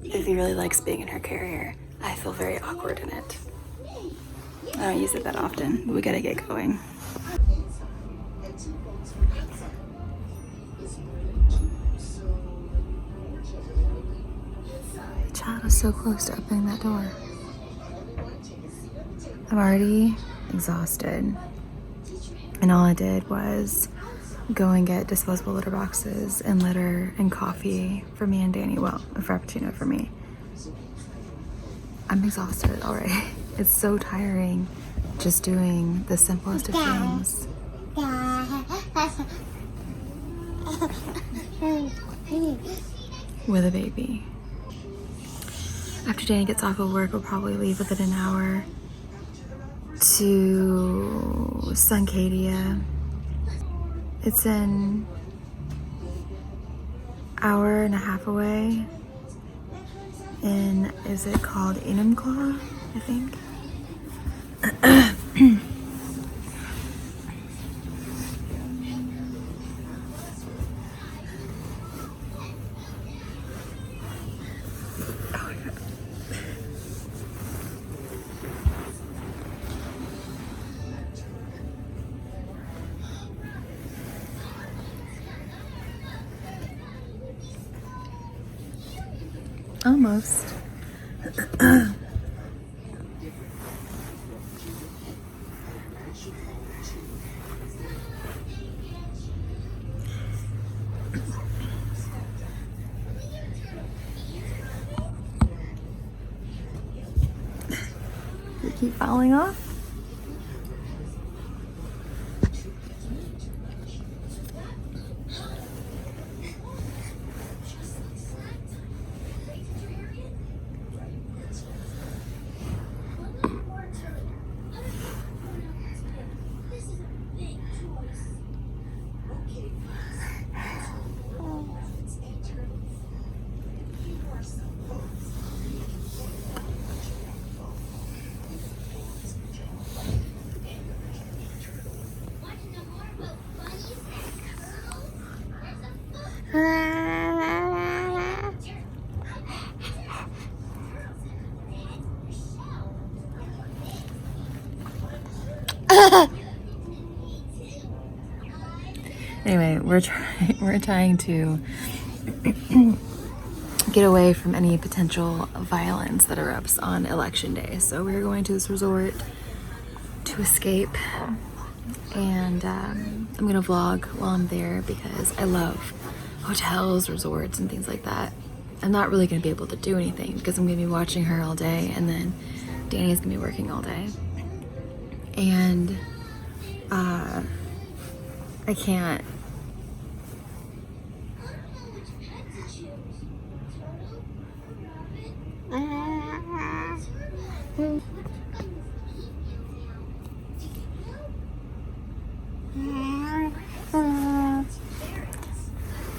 Izzy really likes being in her carrier. I feel very awkward in it. I don't use it that often, but we gotta get going. The child is so close to opening that door. I'm already exhausted. And all I did was go and get disposable litter boxes and litter and coffee for me and Danny. Well, a frappuccino for me. I'm exhausted already. It's so tiring just doing the simplest of things. With a baby. After Danny gets off of work, we'll probably leave within an hour to Suncadia. It's an hour and a half away. In, is it called Elum, I think? Almost. You keep falling off? Anyway, we're trying to get away from any potential violence that erupts on election day. So we're going to this resort to escape, and I'm gonna vlog while I'm there because I love hotels, resorts, and things like that. I'm not really gonna be able to do anything because I'm gonna be watching her all day, and then Danny's gonna be working all day, and I can't.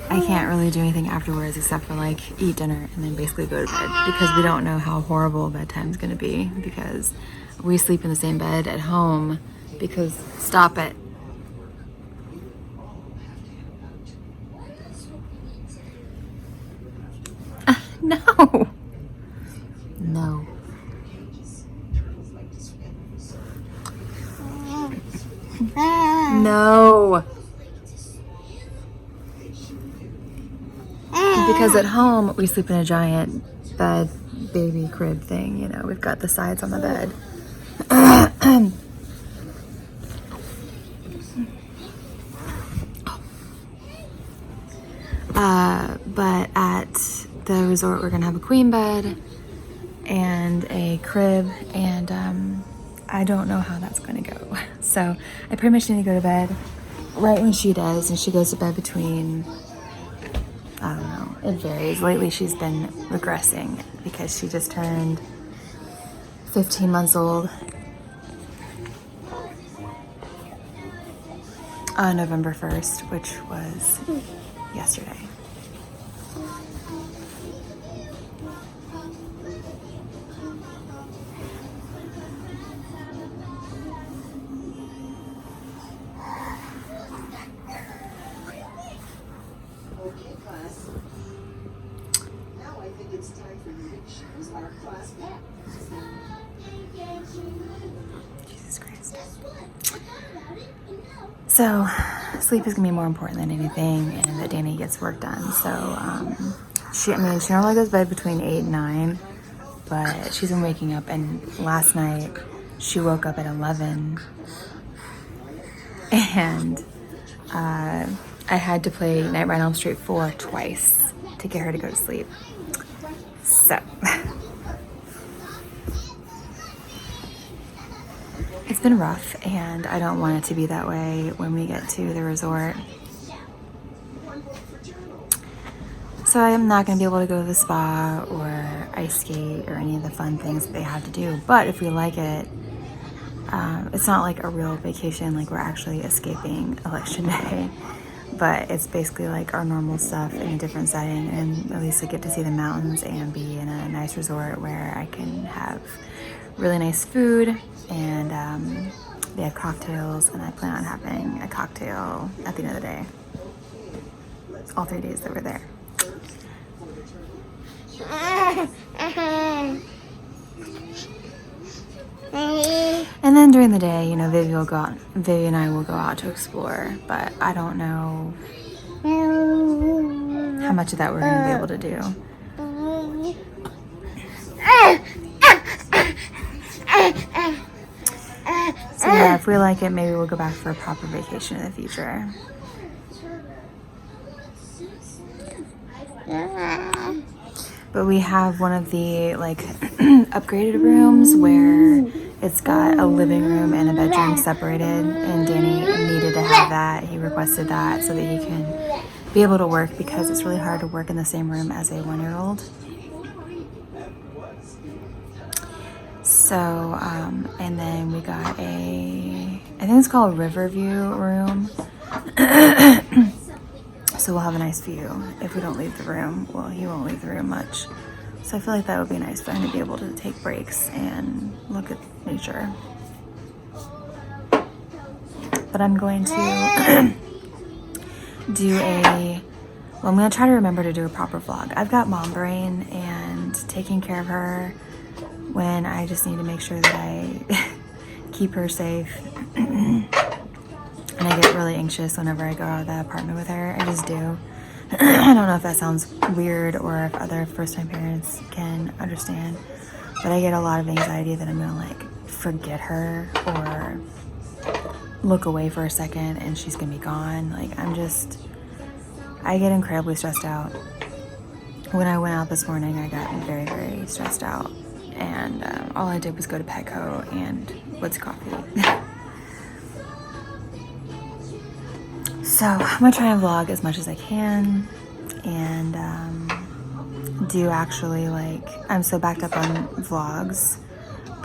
I can't really do anything afterwards except for like eat dinner and then basically go to bed because we don't know how horrible bedtime's gonna be because we sleep in the same bed at home because stop it. No. No. No. Because at home we sleep in a giant bed baby crib thing, you know, we've got the sides on the bed. But at the resort we're gonna have a queen bed and a crib, and I don't know how that's gonna go. So I pretty much need to go to bed right when she does, and she goes to bed between, I don't know, it varies. Lately she's been regressing because she just turned 15 months old on November 1st, which was yesterday. Jesus Christ. So, sleep is gonna be more important than anything, and that Danny gets work done. So, she normally goes to bed between 8 and 9, but she's been waking up, and last night she woke up at 11, and I had to play Nightmare on Elm Street 4 twice to get her to go to sleep. So, it's been rough, and I don't want it to be that way when we get to the resort. So I'm not going to be able to go to the spa or ice skate or any of the fun things that they have to do. But if we like it, it's not like a real vacation, like we're actually escaping election day. But it's basically like our normal stuff in a different setting, and at least I get to see the mountains and be in a nice resort where I can have really nice food, and they have cocktails, and I plan on having a cocktail at the end of the day, all 3 days that we're there. And then during the day, Vivi and I will go out to explore, but I don't know how much of that we're going to be able to do. So yeah, if we like it, maybe we'll go back for a proper vacation in the future. But we have one of the upgraded rooms where it's got a living room and a bedroom separated, and Danny needed to have that. He requested that so that he can be able to work, because it's really hard to work in the same room as a 1-year-old. So, and then we got I think it's called a Riverview room. So we'll have a nice view if we don't leave the room. Well, he won't leave the room much. So I feel like that would be nice for him to be able to take breaks and look at nature. But I'm going to I'm going to try to remember to do a proper vlog. I've got mom brain, and taking care of her when I just need to make sure that I keep her safe. And I get really anxious whenever I go out of the apartment with her. I just do. I don't know if that sounds weird or if other first-time parents can understand, but I get a lot of anxiety that I'm gonna forget her or look away for a second and she's gonna be gone. I get incredibly stressed out. When I went out this morning, I got very, very stressed out, and all I did was go to Petco and Woods Coffee. So I'm gonna try and vlog as much as I can, and do actually I'm so backed up on vlogs,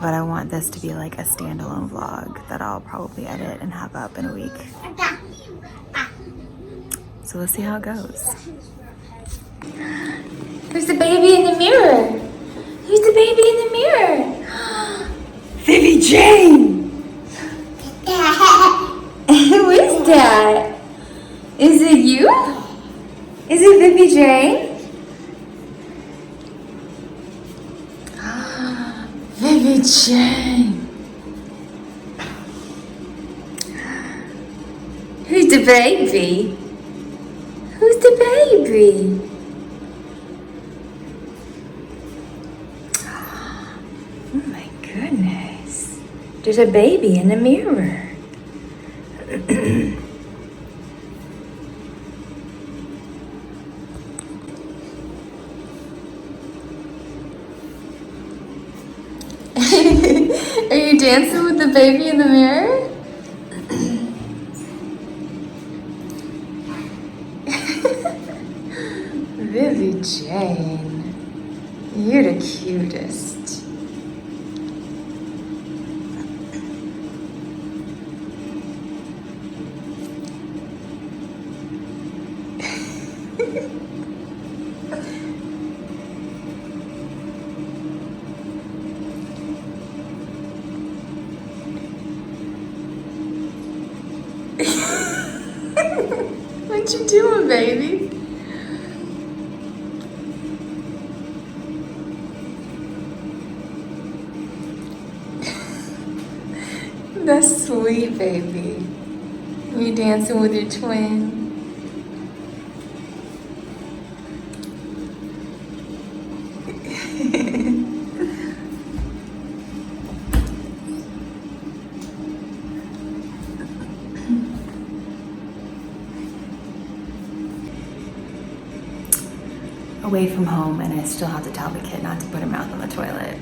but I want this to be a standalone vlog that I'll probably edit and have up in a week. So let's see how it goes. Who's the baby in the mirror? Who's the baby in the mirror? Vivi Jane! Who is that? Is it you? Is it Vivi Jane? Vivi Jane. Who's the baby? Who's the baby? Oh my goodness. There's a baby in the mirror. Are you dancing with the baby in the mirror? Vivi Jane, you're the cutest. What you doing, baby? sleep, baby. You dancing with your twin. Away from home, and I still have to tell the kid not to put her mouth on the toilet.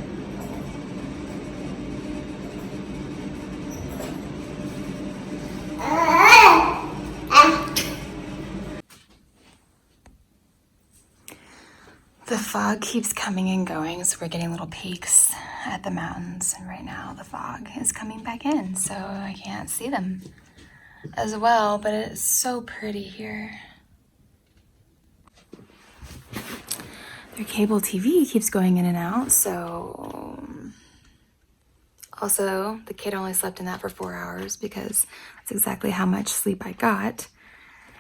The fog keeps coming and going, so we're getting little peeks at the mountains, and right now the fog is coming back in, so I can't see them as well, but it's so pretty here. Their cable TV keeps going in and out, so also the kid only slept in that for 4 hours because that's exactly how much sleep I got.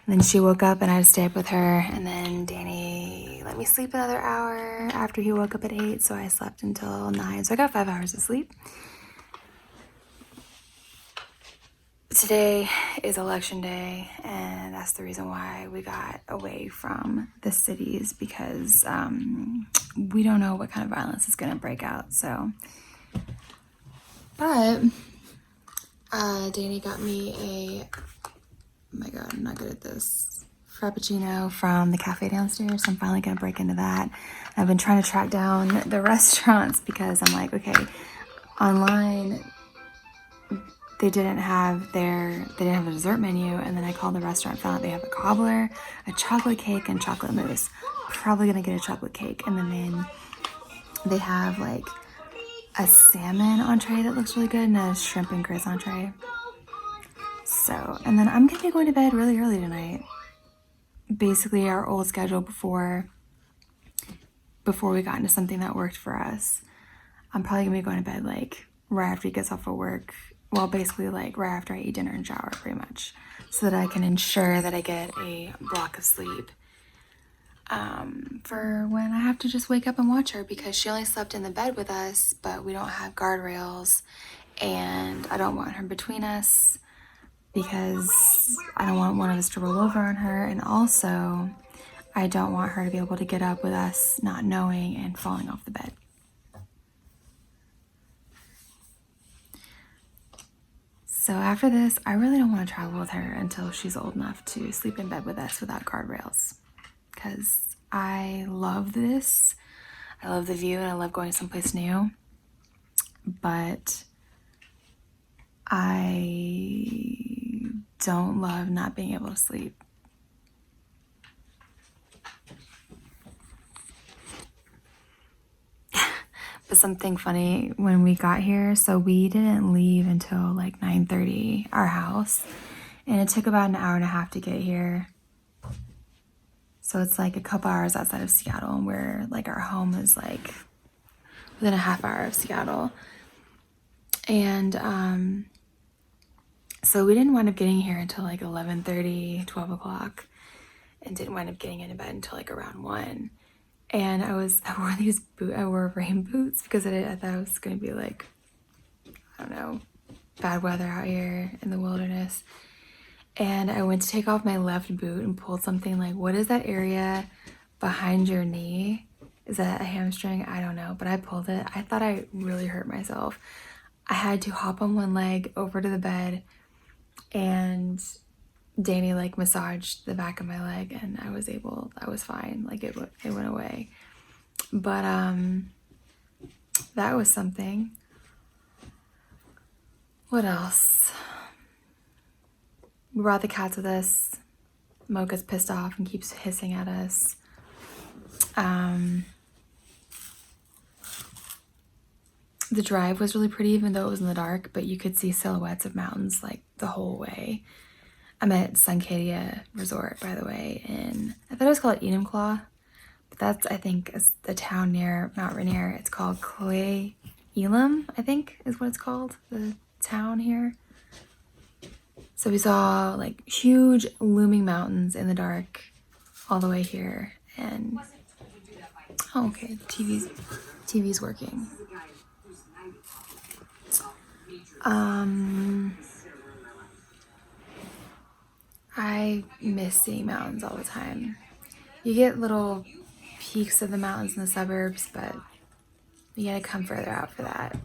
And then she woke up and I had to stay up with her, and then Danny let me sleep another hour after he woke up at 8, so I slept until 9, so I got 5 hours of sleep. Today is election day, and that's the reason why we got away from the cities, because we don't know what kind of violence is going to break out. So, but Danny got me a, oh my god, I'm not good at this, Frappuccino from the cafe downstairs. So I'm finally going to break into that. I've been trying to track down the restaurants because I'm like, okay, online they didn't have a dessert menu, and then I called the restaurant, found out they have a cobbler, a chocolate cake, and chocolate mousse. Probably gonna get a chocolate cake, and then they have like a salmon entree that looks really good and a shrimp and grits entree. So, and then I'm gonna be going to bed really early tonight. Basically our old schedule before we got into something that worked for us. I'm probably gonna be going to bed like right after he gets off of work. Well, basically like right after I eat dinner and shower, pretty much, so that I can ensure that I get a block of sleep for when I have to just wake up and watch her, because she only slept in the bed with us, but we don't have guardrails, and I don't want her between us because I don't want one of us to roll over on her, and also I don't want her to be able to get up with us not knowing and falling off the bed. So after this, I really don't want to travel with her until she's old enough to sleep in bed with us without guardrails, because I love this. I love the view and I love going someplace new, but I don't love not being able to sleep. But something funny when we got here, so we didn't leave until like 9:30, our house, and it took about an hour and a half to get here. So it's like a couple hours outside of Seattle, and we're like, our home is like within a half hour of Seattle. And so we didn't wind up getting here until like 11:30, 12 o'clock, and didn't wind up getting into bed until like around 1. And I wore rain boots because I thought it was going to be like, I don't know, bad weather out here in the wilderness. And I went to take off my left boot and pulled something like, what is that area behind your knee? Is that a hamstring? I don't know, but I pulled it. I thought I really hurt myself. I had to hop on one leg over to the bed, and Danny like massaged the back of my leg, and I was fine. Like it went away. But that was something. What else? We brought the cats with us. Mocha's pissed off and keeps hissing at us. The drive was really pretty, even though it was in the dark, but you could see silhouettes of mountains like the whole way. I'm at Suncadia Resort, by the way, and I thought it was called Elum, but that's, I think, the town near Mount Rainier. It's called Elum, I think is what it's called, the town here. So we saw like huge looming mountains in the dark all the way here, and oh, okay, TV's working. I miss seeing mountains all the time. You get little peaks of the mountains in the suburbs, but you gotta come further out for that.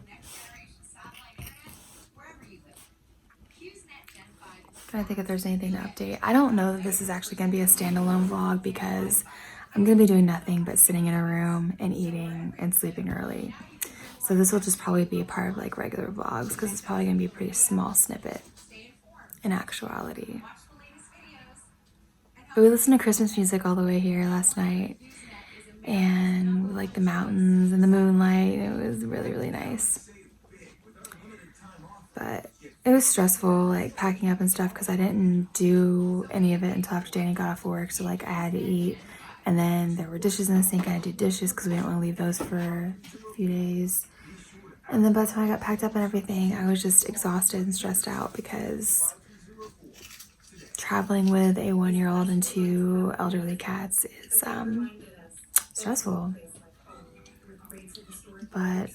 Trying to think if there's anything to update. I don't know that this is actually gonna be a standalone vlog because I'm gonna be doing nothing but sitting in a room and eating and sleeping early. So this will just probably be a part of like regular vlogs because it's probably gonna be a pretty small snippet in actuality. But we listened to Christmas music all the way here last night, and like the mountains and the moonlight. It was really, really nice. But it was stressful, like packing up and stuff, because I didn't do any of it until after Danny got off work. So like I had to eat, and then there were dishes in the sink. I had to do dishes because we didn't want to leave those for a few days. And then by the time I got packed up and everything, I was just exhausted and stressed out because traveling with a 1-year-old and 2 elderly cats is stressful. But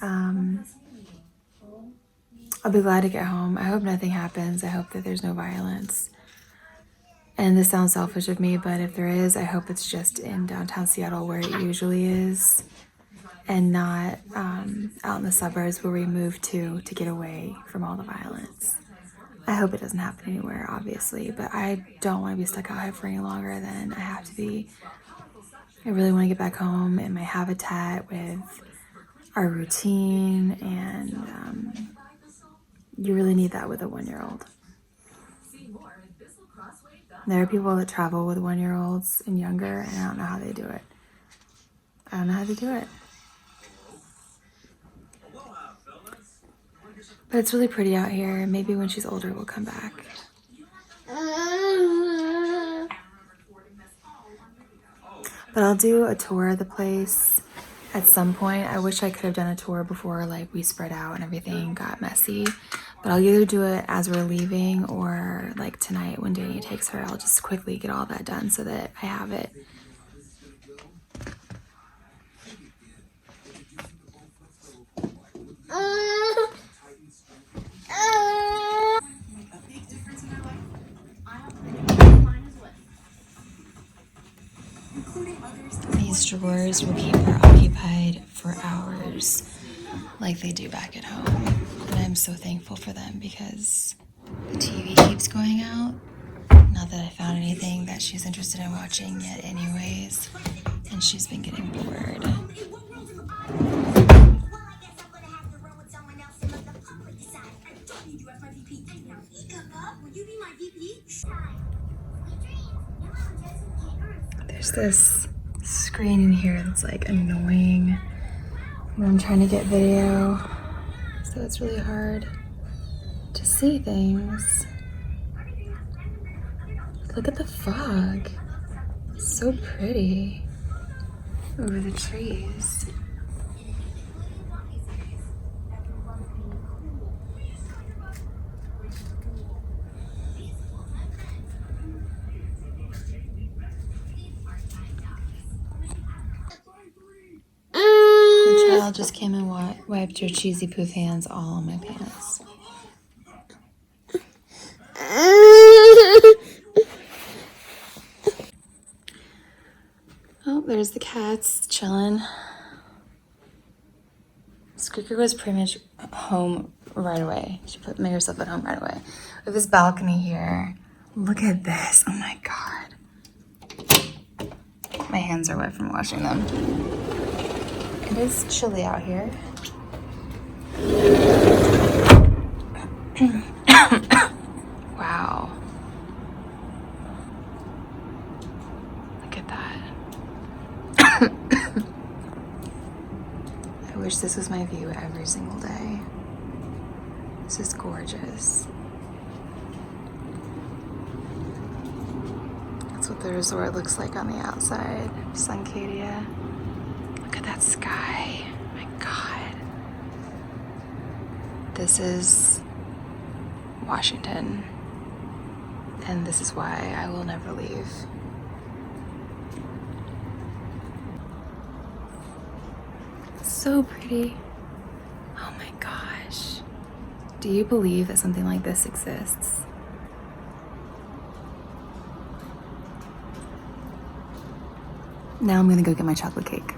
I'll be glad to get home. I hope nothing happens. I hope that there's no violence. And this sounds selfish of me, but if there is, I hope it's just in downtown Seattle where it usually is, and not out in the suburbs where we moved to get away from all the violence. I hope it doesn't happen anywhere, obviously, but I don't want to be stuck out here for any longer than I have to be. I really want to get back home in my habitat with our routine, and you really need that with a 1-year-old. There are people that travel with 1-year-olds and younger, and I don't know how they do it. I don't know how to do it. But it's really pretty out here. Maybe when she's older, we'll come back. But I'll do a tour of the place at some point. I wish I could have done a tour before like we spread out and everything got messy. But I'll either do it as we're leaving or like tonight when Danny takes her. I'll just quickly get all that done so that I have it. These drawers will keep her occupied for hours like they do back at home. And I'm so thankful for them because the TV keeps going out. Not that I found anything that she's interested in watching yet anyways. And she's been getting bored. There's this screen in here that's like annoying when I'm trying to get video, so it's really hard to see things. Look at the fog. It's so pretty over the trees. The child just came and wiped her cheesy poof hands all on my pants. Oh, there's the cats chilling. Squeaker was pretty much home right away. She made herself at home right away. We have this balcony here. Look at this. Oh my God. My hands are wet from washing them. It is chilly out here. Wow. Look at that. I wish this was my view every single day. This is gorgeous. That's what the resort looks like on the outside. Suncadia. Look at that sky. My God. This is Washington. And this is why I will never leave. So pretty. Oh my gosh. Do you believe that something like this exists? Now I'm gonna go get my chocolate cake.